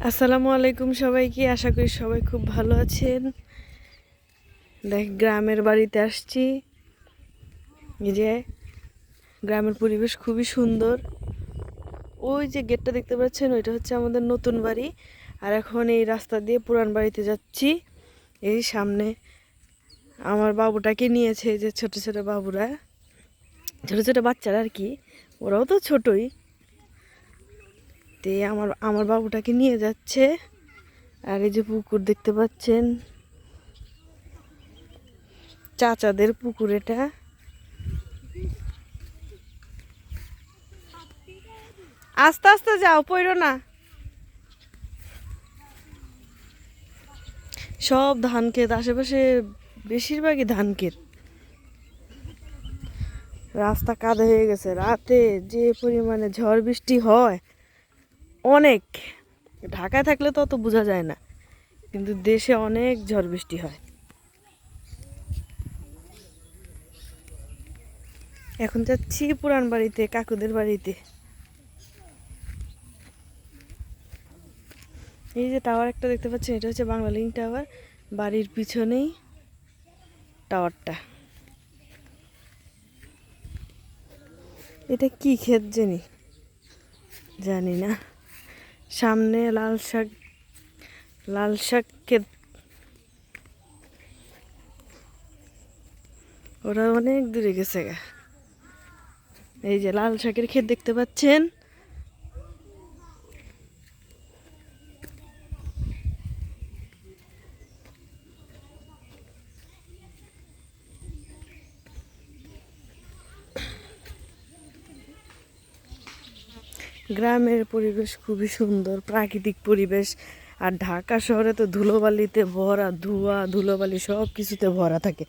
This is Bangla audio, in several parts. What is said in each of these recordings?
আসসালামু আলাইকুম সবাইকে, আশা করি সবাই খুব ভালো আছেন। দেখ, গ্রামের বাড়িতে আসছি। এই যে গ্রামের পরিবেশ খুবই সুন্দর। ওই যে গেটটা দেখতে পাচ্ছেন, ওইটা হচ্ছে আমাদের নতুন বাড়ি। আর এখন এই রাস্তা দিয়ে পুরান বাড়িতে যাচ্ছি। এই সামনে আমার বাবুটাকে নিয়েছে, এই যে ছোট ছোট বাবুরা, ছোট ছোট বাচ্চারা আর কি, ওরাও তো ছোটই। তে আমার আমার বাবুটাকে নিয়ে যাচ্ছে। আর এই যে পুকুর দেখতে পাচ্ছেন, চাচাদের পুকুর এটা। আস্তে আস্তে যাও, পড়ো না। সব ধান ক্ষেত, আশেপাশে বেশিরভাগই ধান ক্ষেত। রাস্তা কাদা হয়ে গেছে। রাতে যে পরিমাণে ঝড় বৃষ্টি হয় অনেক, ঢাকায় থাকলে তো অত বোঝা যায় না, কিন্তু দেশে অনেক ঝড় বৃষ্টি হয়। এখন যাচ্ছি পুরান বাড়িতে, কাকুদের বাড়িতে। এই যে টাওয়ার একটা দেখতে পাচ্ছেন, এটা হচ্ছে বাংলা লিংক টাওয়ার। বাড়ির পিছনেই টাওয়ারটা। এটা কি ক্ষেত জানি না। সামনে লাল শাক ক্ষেত। ওরা অনেক দূরে গেছে গা। এই যে লাল শাকের ক্ষেত দেখতে পাচ্ছেন। গ্রামের পরিবেশ খুবই সুন্দর, প্রাকৃতিক পরিবেশ। আর ঢাকা শহরে তো ধুলোবালিতে ভরা, ধোঁয়া ধুলোবালি সব কিছুতে ভরা থাকে।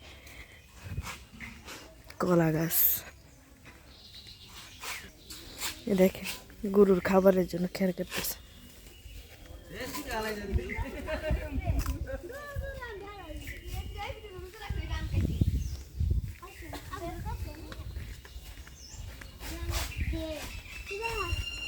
কলা গাছ, দেখেন গরুর খাবারের জন্য খের কাটতেছে।